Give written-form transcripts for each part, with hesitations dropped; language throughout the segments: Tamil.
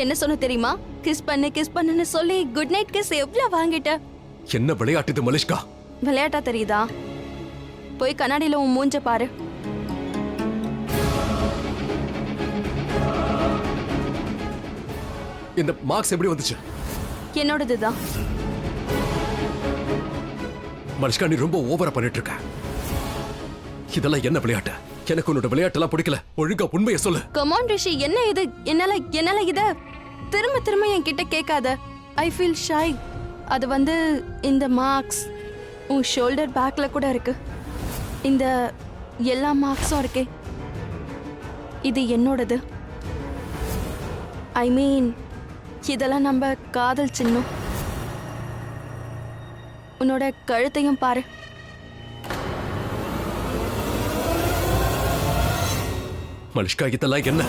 என்ன சொன்ன தெரியுமா? கிஸ் பண்ணுன்னு சொல்லி குட் நைட் கிஸ் எவ்வளவு வாங்கிட்ட? என்ன விளையாட்டு இது மலிஷ்கா? விளையாட்டா தெரியுதா? போய் கண்ணாடியில உன் மூஞ்ச பாரு. இந்த மார்க்ஸ் எப்படி வந்துச்சு? என்னோடதுதான். மலிஷ்கா, நீ ரொம்ப ஓவரா பண்ணிட்டு இருக்க. இதெல்லாம் என்ன விளையாட்டு? எனக்கு உன்னோட விளையாட்டெல்லாம் பிடிக்கல. ஒழுங்கா உண்மையை சொல்லு. கமான் ரிஷி, என்ன இது? என்னால இத திரும்ப என்கிட்ட கேட்காத. I feel shy. அது வந்து இந்த மார்க்ஸ் உன் ஷோல்டர் பேக்ல கூட இருக்கு. இந்த எல்லா மார்க்ஸும் இருக்கே, இது என்னோடது. ஐ மீன், இதெல்லாம் நம்ம காதல் சின்னம். உன்னோட கழுத்தையும் பாரு. மலிஷ்கா, இதெல்லாம் என்ன?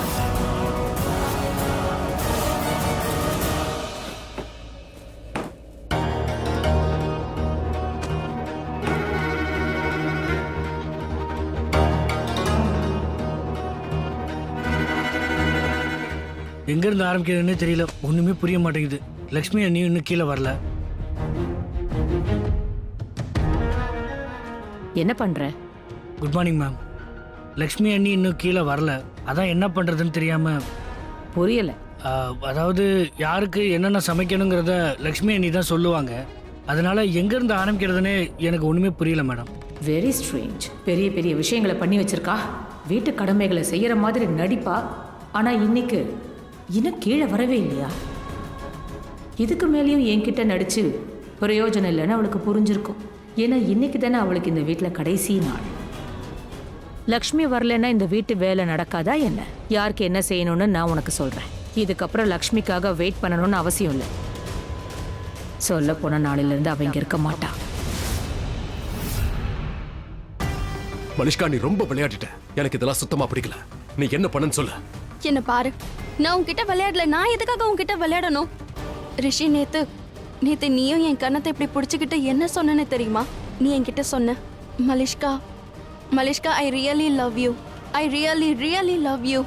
எங்கேருந்து ஆரம்பிக்கிறதுன்னு தெரியல. ஒன்றுமே புரிய மாட்டேங்குது. லக்ஷ்மி அண்ணி இன்னும் கீழே வரல. என்ன பண்ற? Good morning ma'am. லக்ஷ்மி அண்ணி இன்னும் கீழே வரல. அதான் என்ன பண்ணுறதுன்னு தெரியாமல். புரியல. அதாவது யாருக்கு என்னென்ன சமைக்கணுங்கிறத லக்ஷ்மி அண்ணி தான் சொல்லுவாங்க. அதனால எங்கேருந்து ஆரம்பிக்கிறதுன்னு எனக்கு ஒன்றுமே புரியல மேடம். Very strange. பெரிய பெரிய விஷயங்களை பண்ணி வச்சிருக்கா. வீட்டு கடமைகளை செய்யற மாதிரி நடிப்பா. ஆனா இன்னைக்கு இன்னும் கீழே வரவே இல்லையா? இதுக்கு மேலேயும் என்கிட்ட நடிச்சு பிரயோஜனம் இல்லைன்னு அவளுக்கு புரிஞ்சிருக்கும். ஏன்னா இன்னைக்கு தானே அவளுக்கு இந்த வீட்டில் கடைசி நாள். லக்ஷ்மி வரலன்னா இந்த வீட்டு வேலை நடக்காதா என்ன? யாருக்கு என்ன செய்யணும்னு நான் உனக்கு சொல்றேன். இதுக்கப்புறம் லக்ஷ்மிக்காக வெயிட் பண்ணணும்னு அவசியம் இல்லை. சொல்ல போன நாளிலிருந்து அவ இங்க இருக்க மாட்டா. மலிஷ்கா, நீ ரொம்ப விளையாடிட்ட. எனக்கு இதெல்லாம் சுத்தமா பிடிக்கல. நீ என்ன பண்ணன்னு சொல்லு. என்ன பாரு, நான் உன்கிட்ட விளையாடல. நான் எதுக்காக உன்கிட்ட விளையாடணும்? ரிஷி, நேத்து நீயும் என் கண்ணத்தை இப்படி பிடிச்சிக்கிட்டு என்ன சொன்னேன்னு தெரியுமா? நீ என்கிட்ட சொன்ன, Malishka I really love you. I really love you.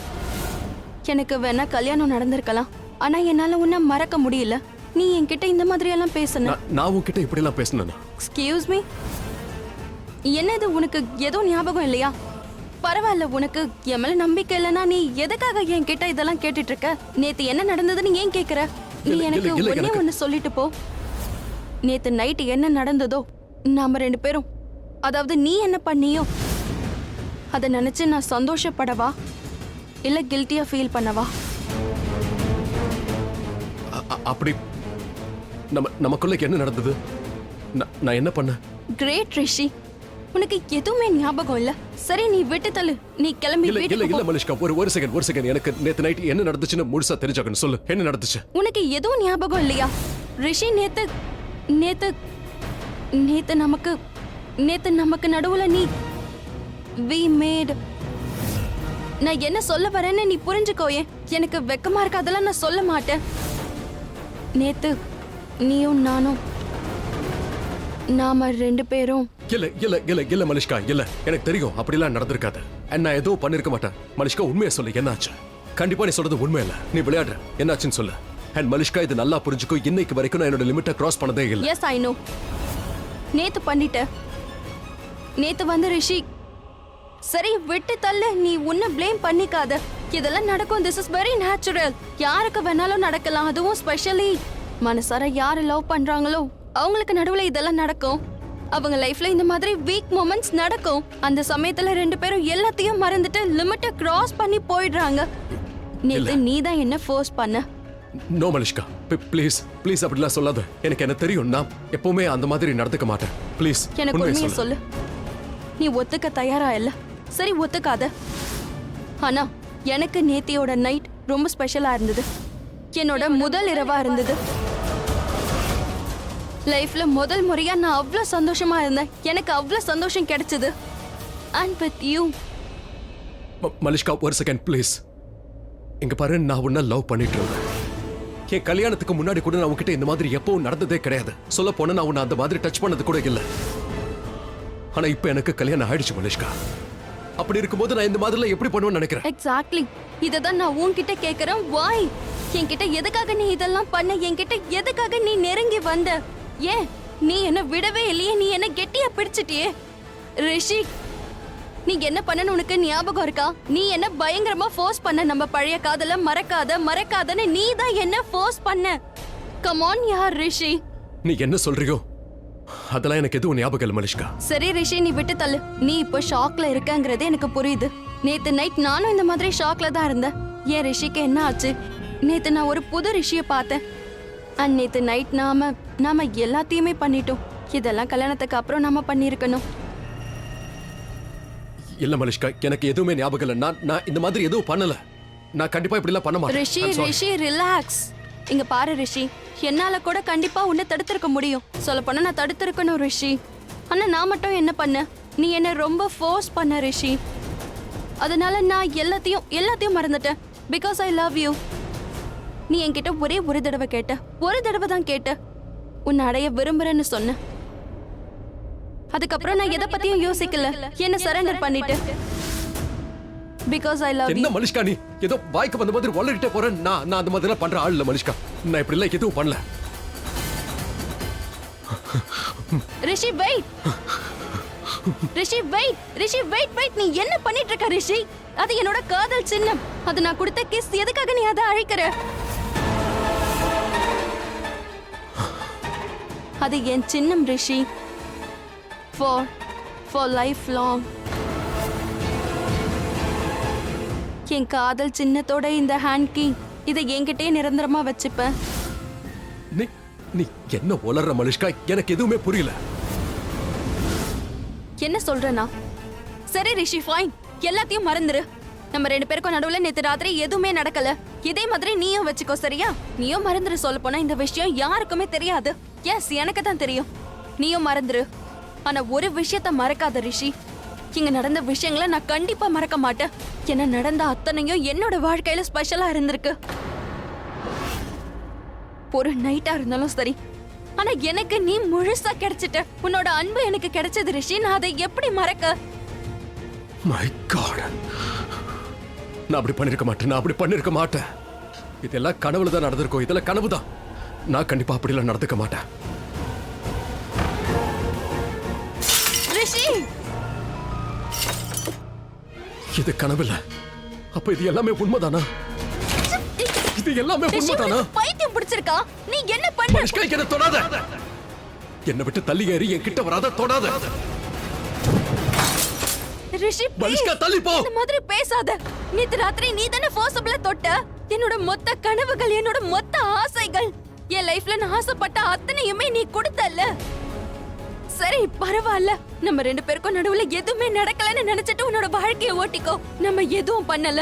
எனக்கு வேணா கல்யாணம் நடந்திருக்கலாம், ஆனா என்னால உன்னை மறக்க முடியல. நீ என்கிட்ட இந்த மாதிரி எல்லாம் பேசணும். நான் உன்கிட்ட இப்படி எல்லாம் பேசணும்? எக்ஸ்கியூஸ் மீ, என்னது உனக்கு எதுவும் ஞாபகம் இல்லையா? பரவாயில்ல, உனக்கு என் மேல நம்பிக்கை இல்லைன்னா நீ எதுக்காக என் கிட்ட இதெல்லாம் கேட்டுட்டு இருக்க? நேத்து என்ன நடந்ததுன்னு ஏன் கேக்குற? நீ எனக்கு ஒன்னே ஒன்னு சொல்லிட்டு போ. நேத்து நைட் என்ன நடந்ததோ, நாம ரெண்டு பேரும், அதாவது நீ என்ன பண்ணியோ, அதை நினைச்சு நான் சந்தோஷப்படவா இல்ல கில்ட்டியா ஃபீல் பண்ணவா? அப்படி நமக்குள்ள என்ன நடந்தது? நான் என்ன பண்ண? கிரேட் ரிஷி, உனக்கு எதுவுமே ஞாபகம் இல்ல. சரி, நீ விட்டு தள்ளு. நீ கிளம்பி வீட்டுக்கு போ. இல்ல மலிஷ்கா, ஒரு செகண்ட். எனக்கு நேத்து நைட் என்ன நடந்துச்சுன்னு முழுசா தெரிஞ்சாகணும். சொல்லு, என்ன நடந்துச்சு? உனக்கு எதுவும் ஞாபகம் இல்லையா ரிஷி? நேத்து நமக்கு நடுவுல நீ we made. நான் என்ன சொல்ல வரேன்னு நீ புரிஞ்சுக்கோயே. எனக்கு வெக்கமா இருக்கு, அதெல்லாம் நான் சொல்ல மாட்டேன். நேத்து நீயும் நானும், நாம ரெண்டு பேரும். இல்ல மலிஷ்கா, இல்ல. எனக்கு தெரியும் அப்படிலாம் நடந்திருக்காது. நான் ஏதோ பண்ணிருக்க மாட்டேன். மலிஷ்கா, உண்மையை சொல்லு, என்னாச்சு? கண்டிப்பா நீ சொல்றது உண்மை இல்ல. நீ விளையாடுற. என்னாச்சுன்னு சொல்லு. அண்ட் மலிஷ்கா, இது நல்லா புரிஞ்சுக்கோ. இன்னைக்கு வரைக்கும் நான் என்னோட லிமிட்டை கிராஸ் பண்ணதே இல்ல. Yes I know. நேத்து பண்ணிட்ட. நேத்து வந்து ரிஷி, சரி விட்டு தள்ளு. நீ உன்னை ப்ளேம் பண்ணிக்காத. இதெல்லாம் நடக்கும். This is very natural. யாருக்கு வேணாலும் நடக்கலாம். அதுவும் ஸ்பெஷலி மனசார யாரு லவ் பண்றாங்களோ அவங்களுக்கு நடுவுல இதெல்லாம் நடக்கும். அவங்க லைஃப்ல இந்த மாதிரி வீக் மொமெண்ட்ஸ் நடக்கும். அந்த சமயத்துல ரெண்டு பேரும் எல்லாத்தையும் மறந்துட்டு லிமிட்டை கிராஸ் பண்ணி போயிடுறாங்க. நேத்து நீ தான் என்ன ஃபோர்ஸ் பண்ண. நோ மலிஷ்கா, ப்ளீஸ் அப்படிலாம் சொல்லாத. எனக்கு என்ன தெரியும். நான் எப்பவுமே அந்த மாதிரி நடந்துக்க மாட்டேன். ப்ளீஸ் எனக்கு உண்மையை சொல்லு. நீ ஒத்துக்க தயாரா இல்ல? சரி, ஒத்துக்காத. ஆனா எனக்கு நேத்தியோட நைட் ரொம்ப ஸ்பெஷலா இருந்தது. என்னோட முதல் இரவா இருந்தது. லைஃப்ல முதல் முறையா நான் அவ்வளவு சந்தோஷமா இருந்தேன். எனக்கு அவ்வளவு சந்தோஷம் கிடைச்சது. And with you. மலிஷ்கா, ஒரு செகண்ட் ப்ளீஸ். இங்க பாரு, நான் உன்னை லவ் பண்ணிட்டு இருக்கேன். என் கல்யாணத்துக்கு முன்னாடி கூட நான் உன்கிட்ட இந்த மாதிரி எப்பவும் நடந்ததே கிடையாது. சொல்ல போனா நான் உன்னை அந்த மாதிரி டச் பண்ணது கூட இல்லை. ஆனா இப்ப எனக்கு கல்யாணம் ஆயிடுச்சு மலிஷ்கா. அப்படி இருக்கும்போது நான் இந்த மாதிரிலாம் எப்படி பண்ணுவேன்னு நினைக்கிறேன். எக்ஸாக்ட்லி. இததான் நான் உன்கிட்ட கேக்குறேன். why? என்கிட்ட எதுக்காக நீ இதெல்லாம் பண்ண? என்கிட்ட எதுக்காக நீ நெருங்கி வந்த? ஏன் நீ என்ன விடவே இல்லையே? நீ என்ன கெட்டியா பிடிச்சிட்டியே ரிஷி. நீ என்ன பண்ணனு உனக்கு ஞாபகம் இருக்கா? நீ என்ன பயங்கரமா ஃபோர்ஸ் பண்ண, நம்ம பழைய காதல மறக்காதன்னு நீ தான் என்ன ஃபோர்ஸ் பண்ண. கம் ஆன் யார் ரிஷி. நீ என்ன சொல்றியோ அதெல்லாம் எனக்கு எதுவும் ஞாபகம் இல்லை மலிஷ்கா. சரி ரிஷி, நீ விட்டு தள்ளு. நீ இப்போ ஷாக்ல இருக்கங்கிறது எனக்கு புரியுது. நேத்து நைட் நானும் இந்த மாதிரி ஷாக்ல தான் இருந்தேன். ஏன் ரிஷிக்கு என்ன ஆச்சு? நேத்து நான் ஒரு புது ரிஷிய பார்த்தேன். அண்ட் நேத்து நைட் நாம எல்லாத்தையுமே பண்ணிட்டோம். இதெல்லாம் கல்யாணத்துக்கு அப்புறம் நாம பண்ணிருக்கணும். இல்ல மலிஷ்கா, எனக்கு எதுவுமே ஞாபகம் இல்லை. நான் இந்த மாதிரி எதுவும் பண்ணல. நான் கண்டிப்பா இப்படி எல்லாம் பண்ண மாட்டேன். ரிஷி I'm sorry. Rishi relax. இங்க பாரு ரிஷி, என்னால கூட கண்டிப்பா உன்னை தடுத்திருக்க முடியும். சொல்ல போனா நான் தடுத்திருக்கணும் ரிஷி. ஆனா நான் மட்டும் என்ன பண்ண? நீ என்ன ரொம்ப ஃபோர்ஸ் பண்ண ரிஷி. அதனால நான் எல்லாத்தையும் மறந்துட்டேன். Because I love you. நீ என்கிட்ட ஒரே ஒரு தடவை கேட்ட, ஒரு தடவை தான் கேட்ட. உன்னை அடைய விரும்புறேன்னு சொன்ன. அதுக்கப்புறம் நான் எதை பத்தியும் யோசிக்கல. என்ன சரண்டர் பண்ணிட்டு. Because I love you. என்ன மலிஷ்கா, நீ ஏதோ வாய்க்கு வந்த மாதிரி வளரிட்டே போற. நான் அந்த மாதிரி எல்லாம் பண்ற ஆள் இல்ல மலிஷ்கா. நான் இப்படி எல்லாம் எதுவும் பண்ணல. ரிஷி வெயிட். ரிஷி வெயிட். நீ என்ன பண்ணிட்டு இருக்க ரிஷி? அது என்னோட காதல் சின்னம். அது நான் கொடுத்த கிஸ். எதுக்காக நீ அதை அழிக்கிற? அது என் சின்னம் ரிஷி. For life long. என் காதல் சின்னத்தோட இந்த ஹேண்ட் கீ, இதை என்கிட்டயே நிரந்தரமா வச்சுப்பேன். நீ என்ன உளற மலிஷ்கா? எனக்கு எதுவுமே புரியல. என்ன சொல்றனா? சரி ரிஷி, ஃபைன். எல்லாத்தையும் மறந்துரு. நம்ம ரெண்டு பேருக்கும் நடுவுல நேத்து ராத்திரி எதுவுமே நடக்கல. இதே மாதிரி நீயும் வச்சுக்கோ, சரியா? நீயும் மறந்துரு. சொல்ல போனா இந்த விஷயம் யாருக்குமே தெரியாது. எஸ், எனக்கு தான் தெரியும். நீயும் மறந்துரு. ஆனா ஒரு விஷயத்த மறக்காத ரிஷி. இங்க நடந்த விஷயங்களை நான் கண்டிப்பா மறக்க மாட்டேன். என்ன நடந்த அத்தனையும் என்னோட வாழ்க்கையில ஸ்பெஷலா இருந்திருக்கு. ஒரு நைட்டா இருந்தாலும் சரி. ஆனா எனக்கு நீ முழுசா கிடைச்சிட்ட. உன்னோட அன்பு எனக்கு கிடைச்சது ரிஷி. நான் அதை எப்படி மறக்க? மை காட், நான் அப்படி பண்ணிருக்க மாட்டேன். இதெல்லாம் கனவுல தான் நடந்திருக்கும். இதெல்லாம் கனவு தான். நான் கண்டிப்பா அப்படிலாம் நடந்துக்க மாட்டேன். ரிஷி, இது கனவில்ல. அப்ப இது எல்லாமே உண்மைதானா? இது எல்லாமே ரிஷி, உண்மைதானா? உனக்கு பைத்தியம் பிடிச்சிருக்கா? நீ என்ன பண்ற? மலிஷ்கா, என்ன தொடாத. என்னை விட்டு தள்ளி ஏறி என் கிட்ட வராத, தொடாத. ரிஷி, மலிஷ்கா, தள்ளி போ. இந்த மாதிரி பேசாத. நேத்து ராத்திரி நீ தானே ஃபோர்ஸபிளா தொட்ட. என்னோட மொத்த கனவுகள், என்னோட மொத்த ஆசைகள், என் லைஃப்ல நான் ஆசைப்பட்ட அத்தனையுமே நீ கொடுத்தல்ல. சரி, பரவாயில்ல. நம்ம ரெண்டு பேருக்கும் நடுவுல எதுவுமே நடக்கலன்னு நினைச்சிட்டு உன்னோட வாழ்க்கைய ஓட்டிக்கோ. நம்ம எதுவும் பண்ணல.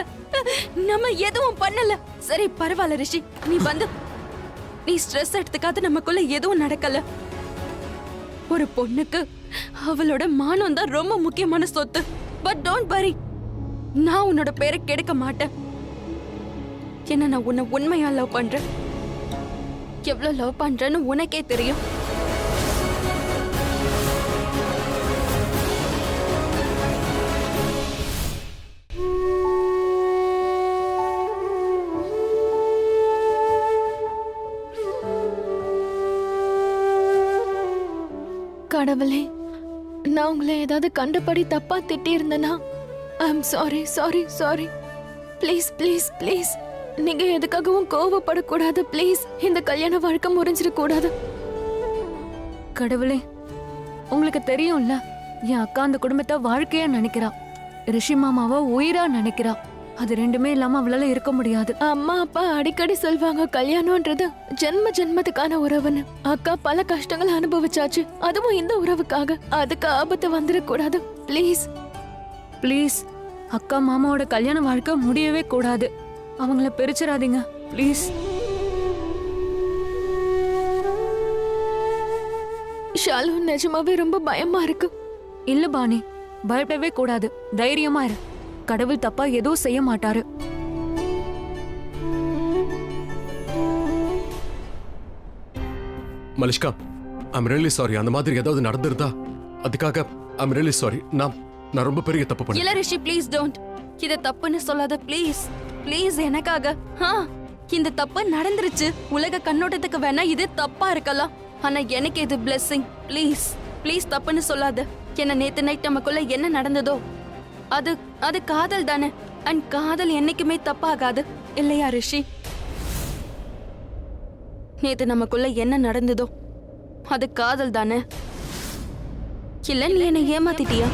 சரி, பரவாயில்ல ரிஷி. நீ ஸ்ட்ரெஸ் எடுத்துக்காத. நமக்குள்ள எதுவும் நடக்கல. ஒரு பொண்ணுக்கு அவளோட மானம் தான் ரொம்ப முக்கியமான சொத்து. பட் டோன்ட் வரி, நான் உன்னோட பேரை கெடுக்க மாட்டேன். ஏன்னா நான் உன்னை உண்மையா லவ் பண்றேன். எவ்வளவு லவ் பண்றேன்னு உனக்கே தெரியும். கடவுளே, நான் உங்களை ஏதாவது கண்டபடி தப்பா திட்டி இருந்தேனா? ஐ அம் சாரி. ப்ளீஸ் நீங்க எதுக்காகவும் கோவப்படக்கூடாது. ப்ளீஸ், இந்த கல்யாண வாழ்க்கை முறிஞ்சிடக்கூடாது. கடவுளே, உங்களுக்கு தெரியும்ல, என் அக்கா அந்த குடும்பத்தை வாழ்க்கையா நினைக்கிறா. ரிஷி மாமாவை உயிரா நினைக்கிறா. அது ரெண்டுமே இல்லாம அவளால இருக்க முடியாது. அம்மா அப்பா அடிக்கடி சொல்வாங்க, கல்யாணம்ன்றது ஜென்மத்துக்கான உறவுன்னு. அக்கா பல கஷ்டங்கள் அனுபவிச்சாச்சு, அதுவும் இந்த உறவுக்காக. அதுக்கு ஆபத்து வந்துடக்கூடாது. ப்ளீஸ், அக்கா மாமாவோட கல்யாண வாழ்க்கை முடியவே கூடாது. அவங்கள பிரிச்சிடாதீங்க ப்ளீஸ். ஷாலு, நிஜமாவே ரொம்ப பயமா இருக்கு. இல்ல பாணி, பயப்படவே கூடாது. தைரியமா இரு. கடவுள் தப்பா எதுவும் செய்ய மாட்டாரு. Malishka, I'm really sorry. அந்த மாதிரி ஏதாவது நடந்திருந்தா அதுக்காக ஐம் ரியலி சாரி. நான் ரொம்ப பெரிய தப்பு பண்ணேன். இல்ல ரிஷி, ப்ளீஸ் டோன்ட். இத தப்புன்னு சொல்லாத. ப்ளீஸ் எனக்காக. இந்த தப்பு நடந்துருச்சு. உலக கண்ணோட்டத்துக்கு வேணா இது தப்பா இருக்கலாம், ஆனா எனக்கு இது பிளெஸிங். ப்ளீஸ் ப்ளீஸ் தப்புன்னு சொல்லாத. என்ன நேத்து நைட் நமக்குள்ள என்ன நடந்ததோ அது அது காதல் தானே. அண்ட் காதல் என்னைக்குமே தப்பாகாது இல்லையா ரிஷி? நேத்து நமக்குள்ள என்ன நடந்ததோ அது காதல் தானே. இல்ல நீ என்ன ஏமாத்திட்டியா?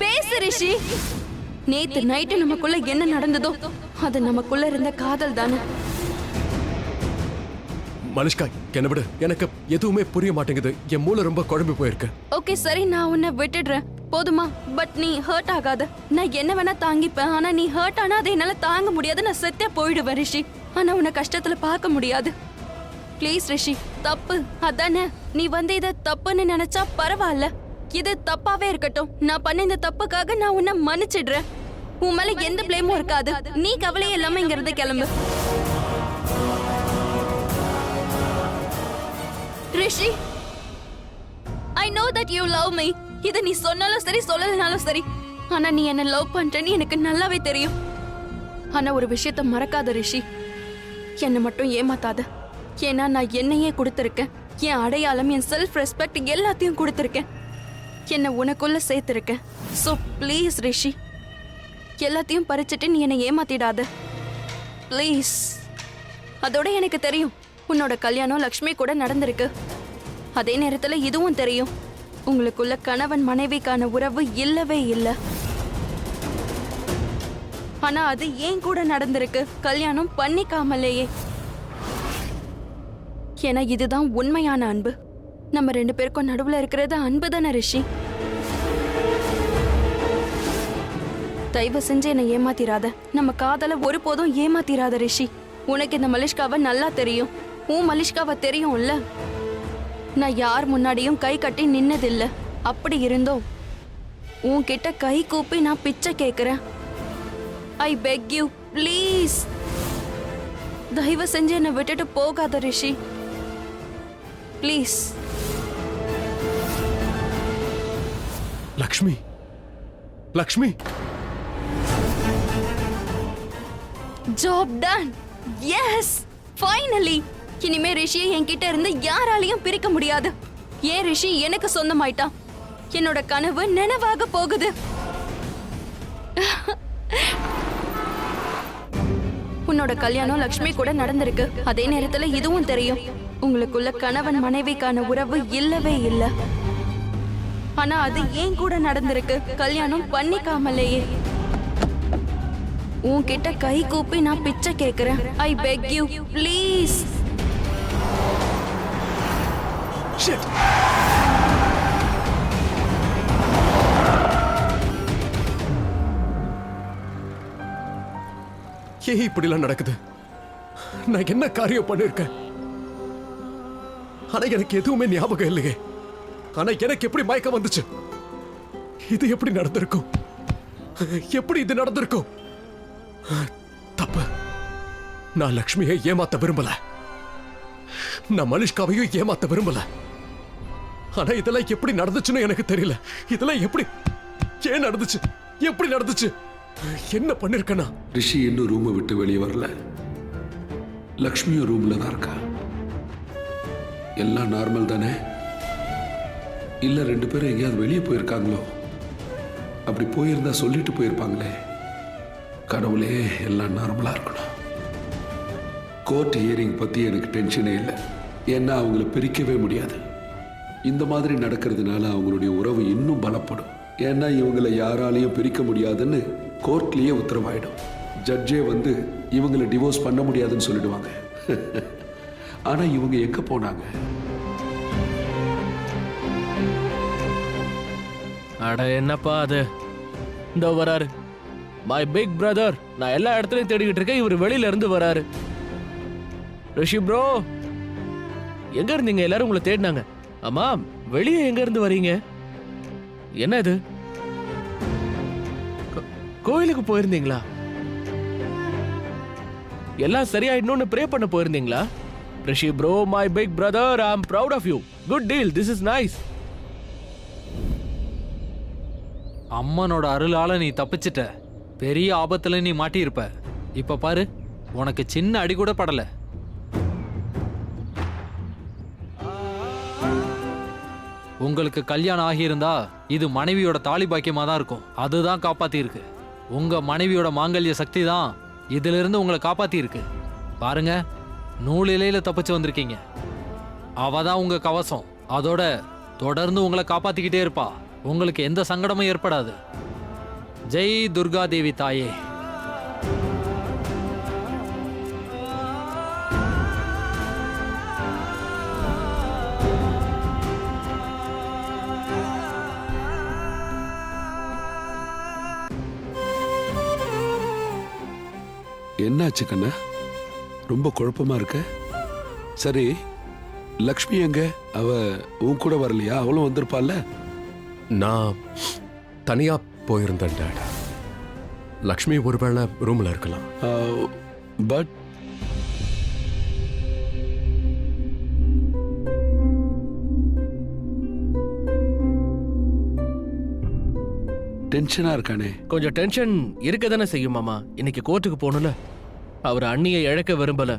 பேசு ரிஷி. நேத்து நைட்டு நமக்குள்ள என்ன நடந்ததோ அது நமக்குள்ள இருந்த காதல் தானே. மலிஷ்கா என்ன விடு, எனக்கு எதுவுமே புரிய மாட்டேங்குது. என் மூளை ரொம்ப குழம்பி போயிருக்கு. ஓகே சரி, நான் உன்னை விட்டுடுறேன் போதுமா? பட் நீ ஹர்ட் ஆகாத. நான் என்ன வேணா தாங்கிப்பேன், ஆனா நீ ஹர்ட் ஆனா அதை என்னால தாங்க முடியாது. நான் செத்தே போயிடுவேன் ரிஷி. ஆனா உன்னை கஷ்டத்துல பார்க்க முடியாது. ப்ளீஸ் ரிஷி, தப்பு அதானே. நீ இதை தப்புன்னு நினைச்சா பரவாயில்ல. இது தப்பாவே இருக்கட்டும். நான் பண்ண இந்த தப்புக்காக நான் உன்னை மன்னிச்சிடுறேன். உன் மேல எந்த பிளேமும் இருக்காது. நீ கவலையே இல்லாம இங்க இருந்து கிளம்பு. ரிஷி, I know that you love me. இத நீ சொன்னாலும் சரி சொல்லலனாலும் சரி, ஆனா நீ என்ன லவ் பண்றேன்னு எனக்கு நல்லாவே தெரியும். ஆனா ஒரு விஷயத்த மறக்காத ரிஷி, என்னை மட்டும் ஏமாத்தாத. ஏன்னா நான் என்னையே கொடுத்துருக்கேன். என் அடையாளம், என் செல்ஃப் ரெஸ்பெக்ட் எல்லாத்தையும் கொடுத்துருக்கேன். என்னை உனக்குள்ள சேர்த்திருக்கேன். ஸோ ப்ளீஸ் ரிஷி, எல்லாத்தையும் பறிச்சுட்டு நீ என்னை ஏமாத்திடாத ப்ளீஸ். அதோட எனக்கு தெரியும் உன்னோட கல்யாணம் லக்ஷ்மி கூட நடந்திருக்கு. அதே நேரத்துல இதுவும் தெரியும் உங்களுக்குள்ள கணவன் மனைவிக்கான உறவு இல்லவே இல்லை. ஆனா அது ஏன் கூட நடந்திருக்கு, கல்யாணம் பண்ணிக்காமலேயே. ஏன்னா இதுதான் உண்மையான அன்பு. நம்ம 2 பேருக்கும் நடுவுல இருக்கிறது அன்பு தானே ரிஷி. தயவு செஞ்சு என்னை ஏமாத்திராத. நம்ம காதல ஒருபோதும் ஏமாத்திராத ரிஷி. உனக்கு இந்த மலிஷ்காவை நல்லா தெரியும். உன் மலிஷ்காவை தெரியும்ல. நான் யார் முன்னாடியும் கை கட்டி நின்னதில்ல. அப்படி இருந்தோம் உன்கிட்ட கை கூப்பி நான் பிச்சை கேட்கிறேன். ஐ பெக் யூ ப்ளீஸ், தயவு செஞ்சு என்னை விட்டுட்டு போகாத Rishi please. Lakshmi, Lakshmi. Job done. Yes, finally. இனிமே ரிஷியை என்கிட்ட இருந்து யாராலையும் பிரிக்க முடியாது. ஏன் ரிஷி எனக்கு சொந்தமாயிட்டான். என்னோட கனவு நினைவாக போகுது. உன்னோட கல்யாணம் லக்ஷ்மி கூட நடந்திருக்கு. அதே நேரத்துல இதுவும் தெரியும் உங்களுக்குள்ள கணவன் மனைவிக்கான உறவு இல்லவே இல்லை. ஆனா அது ஏன் கூட நடந்திருக்கு, கல்யாணம் பண்ணிக்காமலேயே. உன்கிட்ட கை கூப்பி நான் பிச்சை கேட்கிறேன். ஐ பெக் யூ ப்ளீஸ். Shit. ஏன் இப்படிலாம் நடக்குது? நான் என்ன காரியம் பண்ணிருக்கேன்? ஆனா எனக்கு எதுவுமே ஞாபகம் இல்லையே. ஆனா எனக்கு எப்படி மயக்கம் வந்துச்சு? இது எப்படி நடந்திருக்கும்? எப்படி இது நடந்திருக்கும்? தப்பு. நான் லக்ஷ்மியை ஏமாத்த விரும்பல. நான் மலிஷ்காவையும் ஏமாத்த விரும்பல. ஆனா இதெல்லாம் எப்படி நடந்துச்சுன்னு எனக்கு தெரியல. இதெல்லாம் எப்படி, ஏன் நடந்துச்சு, எப்படி நடந்துச்சு, என்ன பண்ணிருக்கேனா? ரிஷி இன்னும் ரூமை விட்டு வெளியே வரல. லக்ஷ்மியும் ரூம்ல தான் இருக்கா. எல்லாம் நார்மல் தானே? இல்ல 2 பேரும் எங்கேயாவது வெளியே போயிருக்காங்களோ? அப்படி போயிருந்தா சொல்லிட்டு போயிருப்பாங்களே. கடவுளே, எல்லாம் நார்மலா இருக்கணும். கோர்ட் ஹியரிங் பத்தி எனக்கு டென்ஷனே இல்லை. ஏன்னா அவங்கள பிரிக்கவே முடியாது. இந்த மாதிரி நடக்கிறதுனால அவங்களுடைய உறவு இன்னும் பலப்படும். ஏன்னா இவங்களை யாராலையும் பிரிக்க முடியாதுன்னு கோர்ட்லயே உத்தரவாயிடும். ஜட்ஜே வந்து இவங்களை டிவோர்ஸ் பண்ண முடியாதுன்னு சொல்லிடுவாங்க. ஆனா இவங்க எங்க போனாங்க? அட என்னப்பா அது, இந்த வராரு மை பிக் பிரதர். நான் எல்லா இடத்துலயும் தேடிக்கிட்டு இருக்கேன், இவர் வெளியில இருந்து வராரு. ரிஷி ப்ரோ, எங்க இருந்தீங்க? எல்லாரும் உங்களை தேடினாங்க. ஆமா, வெளியே எங்க இருந்து வரீங்க? என்ன இது, கோயிலுக்கு போயிருந்தீங்களா? எல்லாம் சரியாயிடணும்னு ப்ரே பண்ண போயிருந்தீங்களா? Rishi bro, my big brother, I am proud of you. Good deal, this is nice. அம்மனோட அருளால நீ தப்பிச்சிட்ட. பெரிய ஆபத்துல நீ மாட்டியிருப்ப. இப்ப பாரு, உனக்கு சின்ன அடி கூட படல. உங்களுக்கு கல்யாணம் ஆகியிருந்தா இது மனைவியோட தாலி பாக்கியமா தான் இருக்கும். அதுதான் காப்பாத்தி இருக்கு. உங்க மனைவியோட மாங்கல்ய சக்தி தான் இதுல இருந்து உங்களை காப்பாத்தி இருக்கு. பாருங்க, நூலிலையில தப்பிச்சு வந்திருக்கீங்க. அவ தான் உங்க கவசம். அதோட தொடர்ந்து உங்களை காப்பாத்திக்கிட்டே இருப்பா. உங்களுக்கு எந்த சங்கடமும் ஏற்படாது. ஜெய் துர்கா தேவி தாயே. என்னாச்சு கண்ணா? ரொம்ப குழப்பமா இருக்க. சரி, லக்ஷ்மி எங்க? அவ உன் கூட வரலையா? அவளும் வந்திருப்பாள்ல. நான் தனியா போயிருந்தேன் டாட். லக்ஷ்மி ஒருவேளை ரூம்ல இருக்கலாம். பட் டென்ஷனா இருக்கானே. கொஞ்சம் டென்ஷன் இருக்க தானே செய்யும் மாமா. இன்னைக்கு கோர்ட்டுக்கு போகணும்ல. அவர் அண்ணியை இழக்க விரும்பல.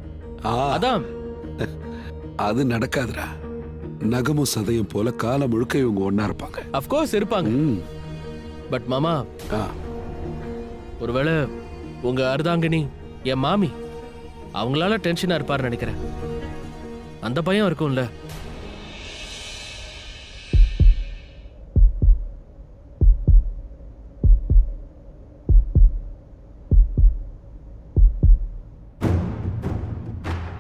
அதான். அது நடக்காதுடா. நகமும் சதையும் போல காலம் முழுக்க இவங்க ஒன்னா இருப்பாங்க. அஃப்கோர்ஸ் இருப்பாங்க. பட் மாமா, ஒருவேளை உங்க அர்தாங்கினி, என் மாமி, அவங்களால டென்ஷனா இருப்பாருன்னு நினைக்கிறேன். அந்த பயம் இருக்கும்ல.